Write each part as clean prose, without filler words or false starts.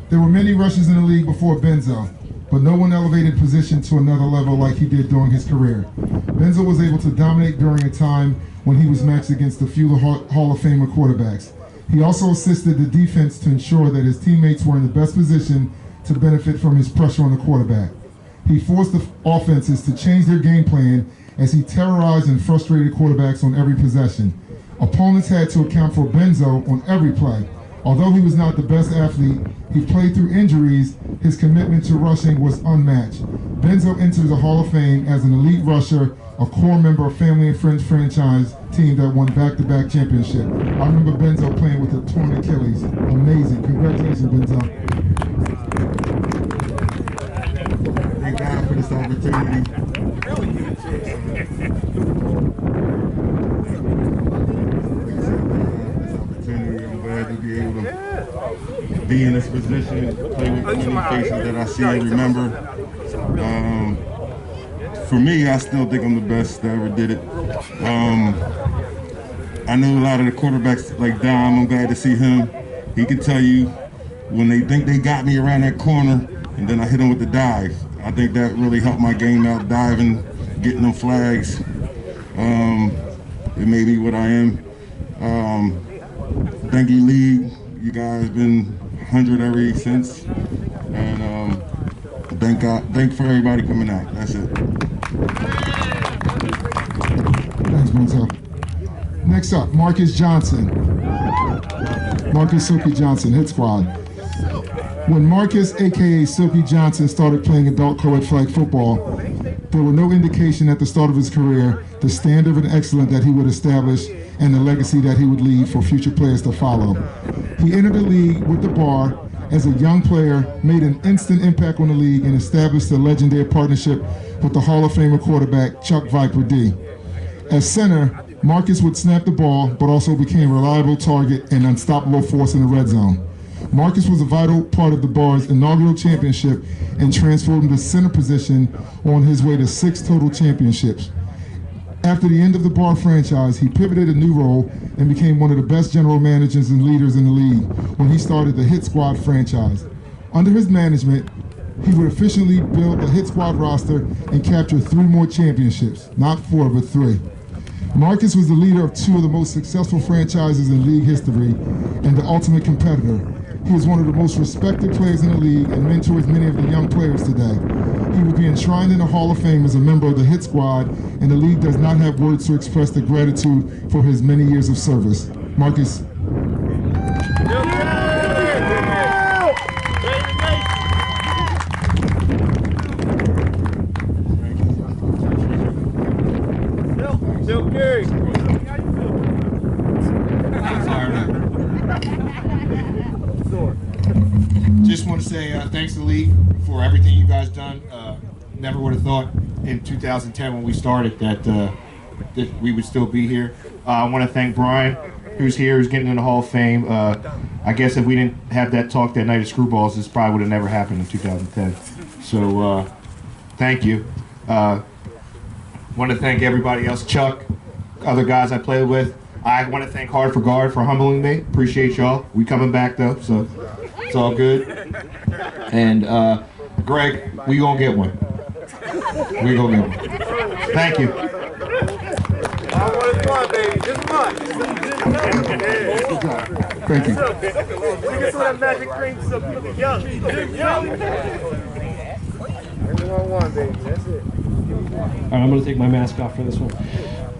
There were many rushers in the league before Benzo, but no one elevated position to another level like he did during his career. Benzo was able to dominate during a time when he was matched against a few Hall of Famer quarterbacks. He also assisted the defense to ensure that his teammates were in the best position to benefit from his pressure on the quarterback. He forced the offenses to change their game plan as he terrorized and frustrated quarterbacks on every possession. Opponents had to account for Benzo on every play. Although he was not the best athlete, he played through injuries. His commitment to rushing was unmatched. Benzo entered the Hall of Fame as an elite rusher, a core member of Family and Friends franchise team that won back-to-back championship. I remember Benzo playing with a torn Achilles. Amazing. Congratulations, Benzo. Thank God for this opportunity. I'm glad to be able to be in this position, play with many faces that I see and remember. For me, I still think I'm the best that ever did it. I know a lot of the quarterbacks like Dom, I'm glad to see him. He can tell you when they think they got me around that corner and then I hit them with the dive. I think that really helped my game out, diving, getting them flags. It made me what I am. Thank you, League. You guys been 100 ever since. And thank God, thank for everybody coming out. That's it. Thanks, Benzo. Next up, Marcus Johnson. Marcus Silky Johnson, Hit Squad. When Marcus, aka Silky Johnson, started playing adult co-ed flag football, there were no indication at the start of his career the standard and excellence that he would establish and the legacy that he would leave for future players to follow. He entered the league with the bar as a young player, made an instant impact on the league, and established a legendary partnership with the Hall of Famer quarterback Chuck Viper D. As center, Marcus would snap the ball, but also became a reliable target and unstoppable force in the red zone. Marcus was a vital part of the Bar's inaugural championship and transformed him to center position on his way to 6 total championships. After the end of the Bar franchise, he pivoted a new role and became one of the best general managers and leaders in the league when he started the Hit Squad franchise. Under his management, he would efficiently build the Hit Squad roster and capture 3 more championships, not 4, but 3. Marcus was the leader of 2 of the most successful franchises in league history and the ultimate competitor. He is one of the most respected players in the league and mentors many of the young players today. He will be enshrined in the Hall of Fame as a member of the Hit Squad, and the league does not have words to express the gratitude for his many years of service. Marcus. Just want to say thanks to the league for everything you guys done. Never would have thought in 2010 when we started that we would still be here. I want to thank Brian, who's here, who's getting in the Hall of Fame. I guess if we didn't have that talk that night at Screwballs, this probably would have never happened in 2010. So thank you. Want to thank everybody else, Chuck, other guys I played with. I want to thank Hard for Guard for humbling me. Appreciate y'all. We coming back though, so it's all good. And Greg, we gonna get one. We gonna get one. Thank you. Thank you. Get some of that magic cream so people get young. Everyone won, baby. That's it. All right, I'm going to take my mask off for this one.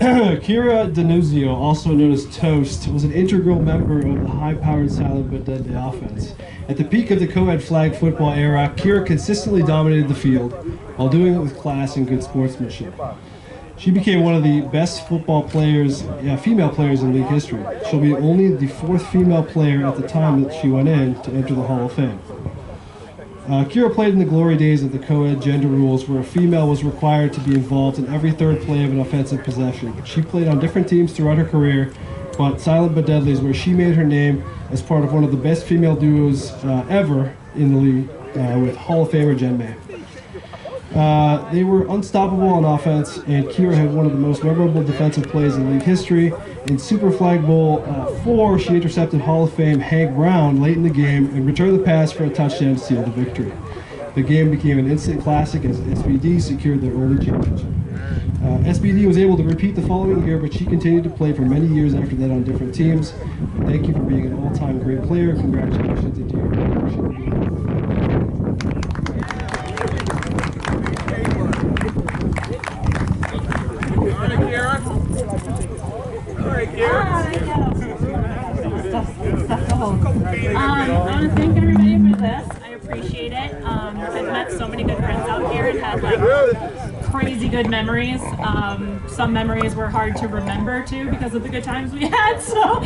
Kira Denuzio, also known as Toast, was an integral member of the high-powered silent but deadly offense. At the peak of the co-ed flag football era, Kira consistently dominated the field while doing it with class and good sportsmanship. She became one of the best football players, female players in league history. She'll be only the 4th female player at the time that she went in to enter the Hall of Fame. Kira played in the glory days of the co-ed gender rules where a female was required to be involved in every 3rd play of an offensive possession. She played on different teams throughout her career, but Silent but Deadly is where she made her name as part of one of the best female duos ever in the league with Hall of Famer Jen May. They were unstoppable on offense, and Kira had one of the most memorable defensive plays in league history. In Super Flag Bowl 4, she intercepted Hall of Fame Hank Brown late in the game and returned the pass for a touchdown to seal the victory. The game became an instant classic as SBD secured their early championship. SBD was able to repeat the following year, but she continued to play for many years after that on different teams. Thank you for being an all-time great player. Congratulations to you. I want to thank everybody for this. I appreciate it. I've met so many good friends out here and had like crazy good memories. Some memories were hard to remember too because of the good times we had. So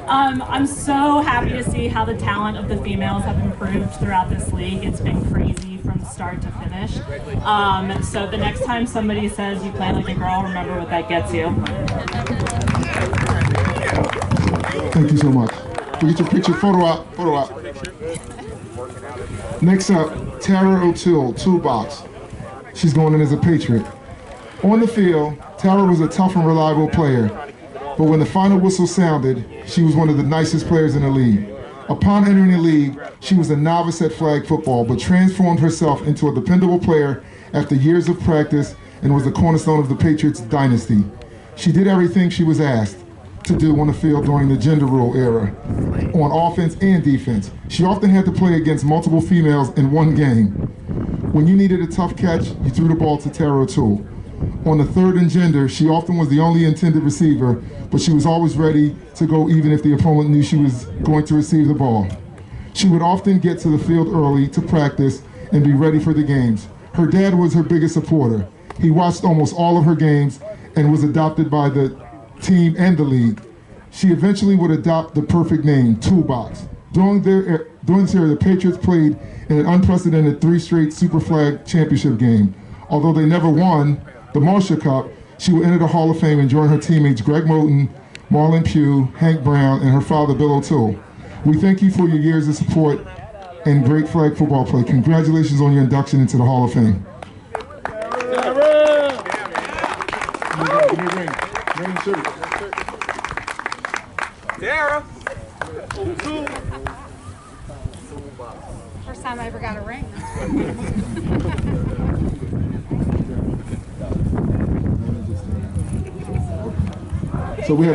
I'm so happy to see how the talent of the females have improved throughout this league. It's been crazy from start to finish. So the next time somebody says you play like a girl, remember what that gets you. Thank you so much. We get your picture, photo op. Next up, Tara O'Toole, toolbox. She's going in as a Patriot. On the field, Tara was a tough and reliable player, but when the final whistle sounded, she was one of the nicest players in the league. Upon entering the league, she was a novice at flag football, but transformed herself into a dependable player after years of practice and was the cornerstone of the Patriots dynasty. She did everything she was asked to do on the field during the gender rule era, on offense and defense. She often had to play against multiple females in one game. When you needed a tough catch, you threw the ball to Tara O'Toole. On the third and gender, she often was the only intended receiver, but she was always ready to go even if the opponent knew she was going to receive the ball. She would often get to the field early to practice and be ready for the games. Her dad was her biggest supporter. He watched almost all of her games and was adopted by the team and the league. She eventually would adopt the perfect name, Toolbox. During this era, the Patriots played in an unprecedented 3 straight Super Flag championship game. Although they never won the Marshall Cup, she will enter the Hall of Fame and join her teammates Greg Moten, Marlon Pugh, Hank Brown, and her father, Bill O'Toole. We thank you for your years of support and great flag football play. Congratulations on your induction into the Hall of Fame. Tara! First time I ever got a ring. So we're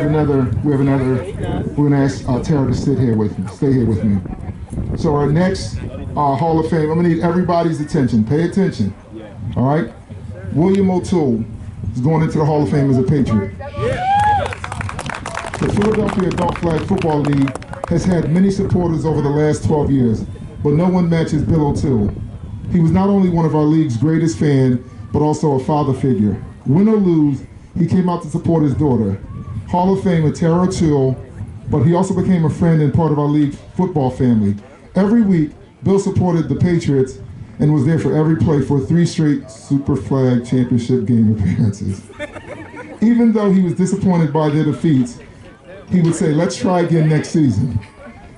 gonna ask Tara to stay here with me. So our next Hall of Fame, I'm gonna need everybody's attention. Pay attention. All right? William O'Toole is going into the Hall of Fame as a Patriot. The Philadelphia Adult Flag Football League has had many supporters over the last 12 years, but no one matches Bill O'Toole. He was not only one of our league's greatest fans, but also a father figure. Win or lose, he came out to support his daughter. Hall of Famer Tara O'Toole, but he also became a friend and part of our league football family. Every week, Bill supported the Patriots and was there for every play for 3 straight Super Flag championship game appearances. Even though he was disappointed by their defeats, he would say, "Let's try again next season."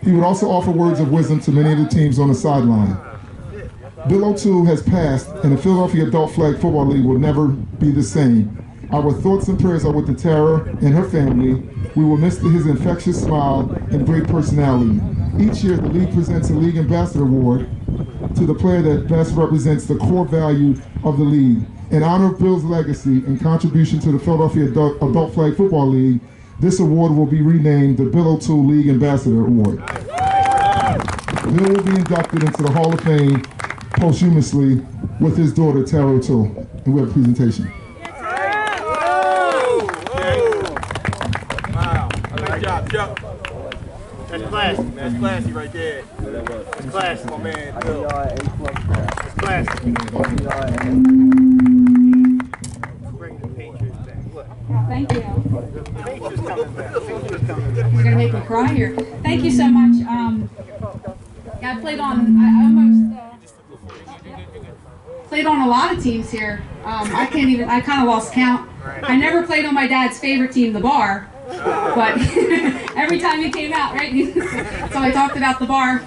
He would also offer words of wisdom to many of the teams on the sideline. Bill O'Toole has passed, and the Philadelphia Adult Flag Football League will never be the same. Our thoughts and prayers are with the Tara and her family. We will miss his infectious smile and great personality. Each year, the league presents a League Ambassador Award to the player that best represents the core value of the league. In honor of Bill's legacy and contribution to the Philadelphia Adult Flag Football League, this award will be renamed the Bill O'Toole League Ambassador Award. Bill will be inducted into the Hall of Fame posthumously with his daughter, Tara O'Toole. And we have a presentation. Wow. Good job, Chuck. That's classy. That's classy right there. That's classy, my man. Bill. That's classy. Bring the Patriots back. Look. Thank you. Patriots coming back. Patriots coming back. You're gonna make me cry here. Thank you so much. I played on. I played on a lot of teams here. I kind of lost count. I never played on my dad's favorite team, the Bar. but every time he came out, right? So I talked about the bar.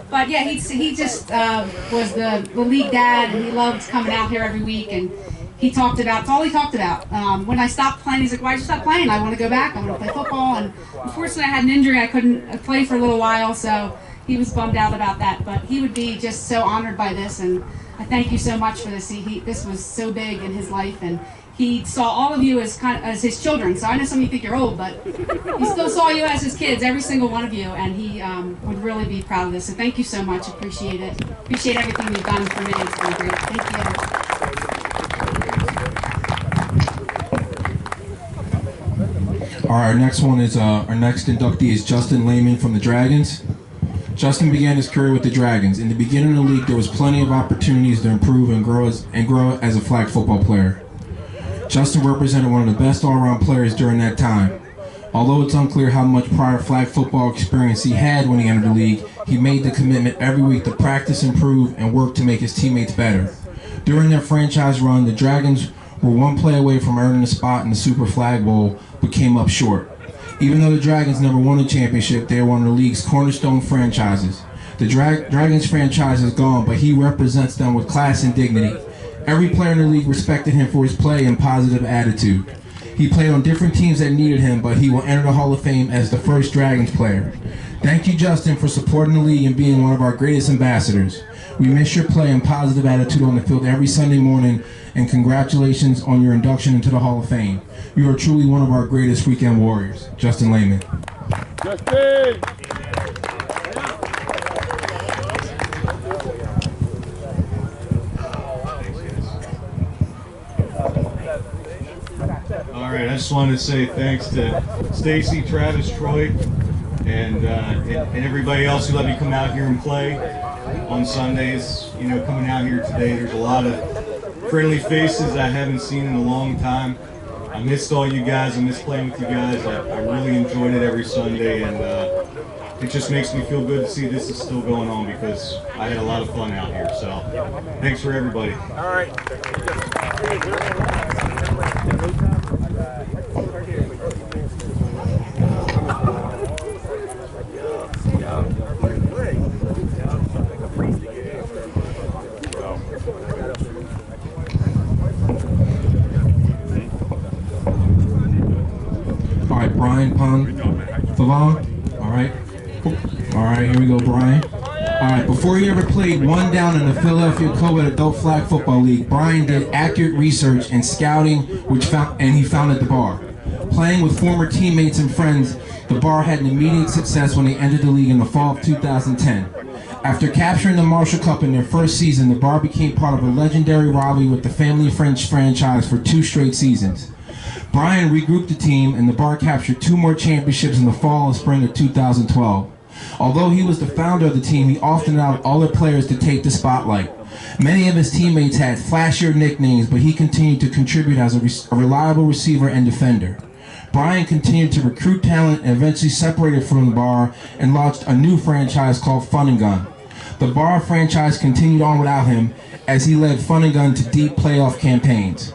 But yeah, he just was the league dad, and he loved coming out here every week. And he talked about, it's all he talked about. When I stopped playing, he's like, why'd you stop playing? I want to go back. I want to play football. And unfortunately, I had an injury. I couldn't play for a little while, so he was bummed out about that. But he would be just so honored by this, and I thank you so much for this. This was so big in his life, and he saw all of you as as his children. So I know some of you think you're old, but he still saw you as his kids, every single one of you, and he would really be proud of this. So thank you so much. Appreciate it. Appreciate everything you've done for me. It's been great. Thank you. All right, our next one is our next inductee is Justin Lehman from the Dragons. Justin began his career with the Dragons. In the beginning of the league, there was plenty of opportunities to improve and grow as a flag football player. Justin represented one of the best all-around players during that time. Although it's unclear how much prior flag football experience he had when he entered the league, he made the commitment every week to practice, improve, and work to make his teammates better. During their franchise run, the Dragons were one play away from earning a spot in the Super Flag Bowl, but came up short. Even though the Dragons never won a championship, they are one of the league's cornerstone franchises. The Dragons franchise is gone, but he represents them with class and dignity. Every player in the league respected him for his play and positive attitude. He played on different teams that needed him, but he will enter the Hall of Fame as the first Dragons player. Thank you, Justin, for supporting the league and being one of our greatest ambassadors. We miss your play and positive attitude on the field every Sunday morning, and congratulations on your induction into the Hall of Fame. You are truly one of our greatest weekend warriors. Justin Lehman. Justin! All right, I just wanted to say thanks to Stacy, Travis, Troy, and everybody else who let me come out here and play on Sundays. You know, coming out here today, there's a lot of friendly faces I haven't seen in a long time. I missed all you guys. I missed playing with you guys. I really enjoyed it every Sunday, and it just makes me feel good to see this is still going on because I had a lot of fun out here. So thanks for everybody. All right. All right, Brian Favon. All right, here we go, Brian. All right, before he ever played one down in the Philadelphia Co-Ed Adult Flag Football League, Brian did accurate research and scouting, and he founded the bar. Playing with former teammates and friends, the bar had an immediate success when they entered the league in the fall of 2010. After capturing the Marshall Cup in their first season, the bar became part of a legendary rivalry with the Family French franchise for 2 straight seasons. Brian regrouped the team, and the bar captured 2 more championships in the fall and spring of 2012. Although he was the founder of the team, he often allowed all the players to take the spotlight. Many of his teammates had flashier nicknames, but he continued to contribute as a reliable receiver and defender. Brian continued to recruit talent and eventually separated from the bar and launched a new franchise called Fun and Gun. The bar franchise continued on without him as he led Fun and Gun to deep playoff campaigns.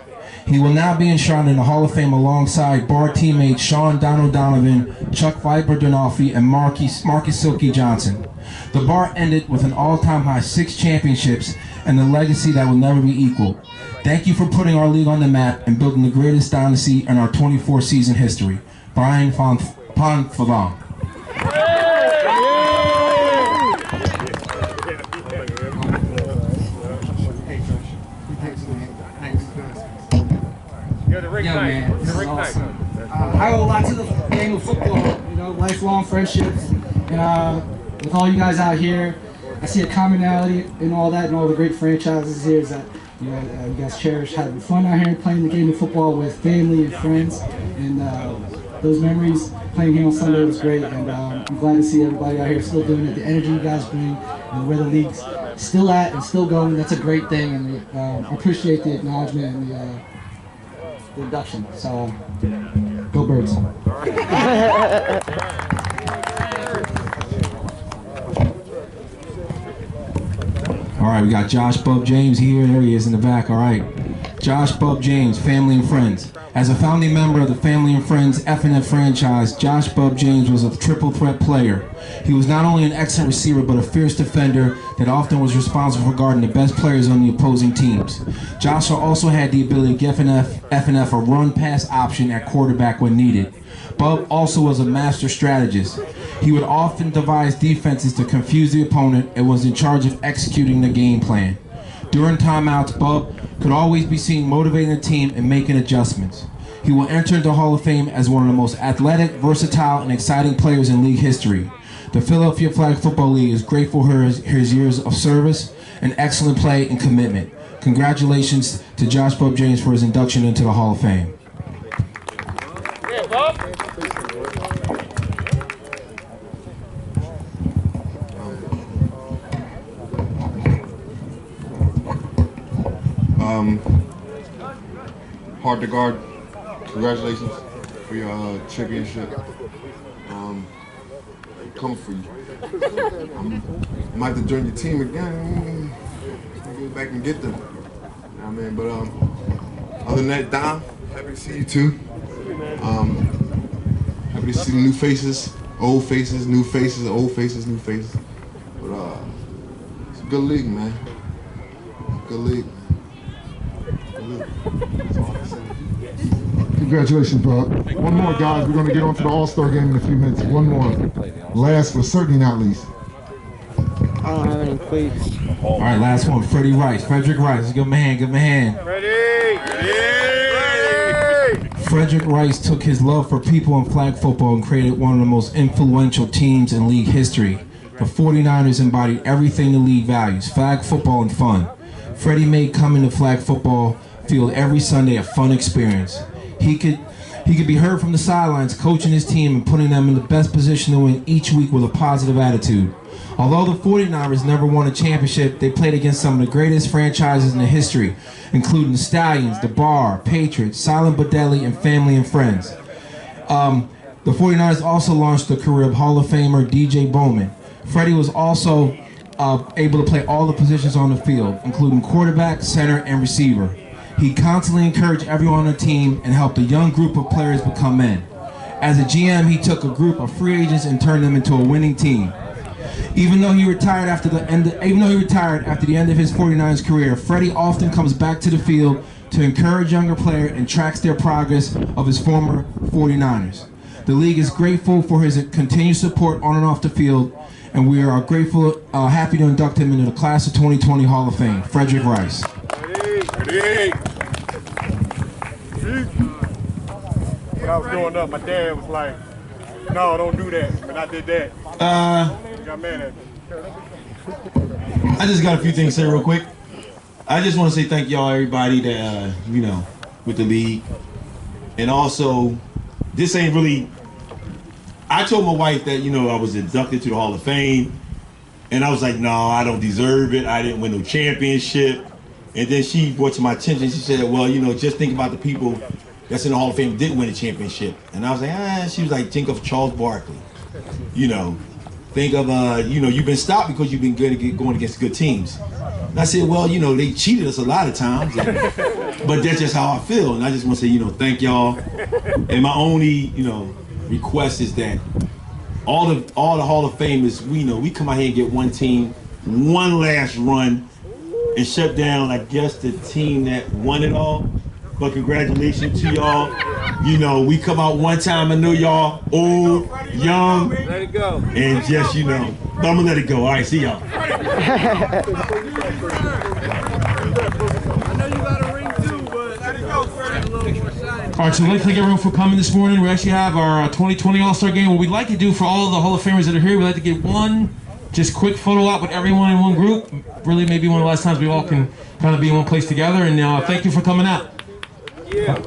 He will now be enshrined in the Hall of Fame alongside bar teammates Sean Donald Donovan, Chuck Viper Donoffi, and Marcus Silky Johnson. The bar ended with an all-time high 6 championships and a legacy that will never be equaled. Thank you for putting our league on the map and building the greatest dynasty in our 24-season history. Brian Favon. Yeah, man, this is awesome. I owe a lot to the game of football, you know, lifelong friendships. And with all you guys out here, I see a commonality in all that and all the great franchises here is that you guys cherish having fun out here and playing the game of football with family and friends. And those memories playing here on Sunday was great. And I'm glad to see everybody out here still doing it. The energy you guys bring and where the league's still at and still going, that's a great thing. And I appreciate the acknowledgement and the induction. So, go Birds. All right, we got Josh Bub James here. There he is in the back. All right. Josh Bub James, family and friends. As a founding member of the Family and Friends F&F franchise, Josh Bub James was a triple threat player. He was not only an excellent receiver, but a fierce defender that often was responsible for guarding the best players on the opposing teams. Josh also had the ability to give F&F a run-pass option at quarterback when needed. Bub also was a master strategist. He would often devise defenses to confuse the opponent and was in charge of executing the game plan. During timeouts, Bub could always be seen motivating the team and making adjustments. He will enter the Hall of Fame as one of the most athletic, versatile, and exciting players in league history. The Philadelphia Flag Football League is grateful for his years of service and excellent play and commitment. Congratulations to Josh Bub James for his induction into the Hall of Fame. Yeah, Bob. Hard to guard. Congratulations for your championship. Coming for you. I might have to join your team again. Go back and get them. You know what I mean? But other than that, Dom, happy to see you too. Happy to see new faces, old faces, new faces, old faces, new faces. But it's a good league, man. Good league. Congratulations, Bob. One more, guys. We're going to get on to the All-Star game in a few minutes. One more. Last, but certainly not least. I don't have any cleats. All right, last one. Freddie Rice. Frederick Rice. Give him a hand. Give him a hand. Ready? Frederick Rice took his love for people in flag football and created one of the most influential teams in league history. The 49ers embodied everything the league values: flag football and fun. Freddie made coming to flag football field every Sunday a fun experience. He could be heard from the sidelines coaching his team and putting them in the best position to win each week with a positive attitude. Although the 49ers never won a championship, they played against some of the greatest franchises in the history, including the Stallions, the Bar, Patriots, Silent but Deadly, and Family and Friends. The 49ers also launched the career of Hall of Famer DJ Bowman. Freddie was also able to play all the positions on the field, including quarterback, center, and receiver. He constantly encouraged everyone on the team and helped a young group of players become men. As a GM, he took a group of free agents and turned them into a winning team. Even though he retired after the end of his 49ers career, Freddie often comes back to the field to encourage younger players and tracks their progress of his former 49ers. The league is grateful for his continued support on and off the field, and we are happy to induct him into the class of 2020 Hall of Fame, Frederick Rice. Ready? When I was growing up, my dad was like, "No, don't do that." And I did that. He got mad at me. I just got a few things to say real quick. I just want to say thank y'all, everybody that with the league, and also this ain't really. I told my wife that I was inducted to the Hall of Fame, and I was like, no, I don't deserve it. I didn't win no championship. And then she brought to my attention. She said, well, just think about the people that's in the Hall of Fame didn't win a championship. And I was like, She was like, think of Charles Barkley. Think of you've been stopped because you've been going against good teams. And I said, well, they cheated us a lot of times, but that's just how I feel. And I just want to say, thank y'all. And my only, request is that all the Hall of Famers, we come out here and get one team, one last run, and shut down, I guess, the team that won it all. But congratulations to y'all. We come out one time. I know y'all old, young, Let it go. and just, but I'm gonna let it go. All right, see y'all. I know you got a ring too, but let it go, Freddie. All right, so we'd like to thank everyone for coming this morning. We actually have our 2020 All-Star Game. What we'd like to do for all the Hall of Famers that are here, we'd like to get one just quick photo op with everyone in one group. Really, maybe one of the last times we all can kind of be in one place together. And thank you for coming out. Yeah.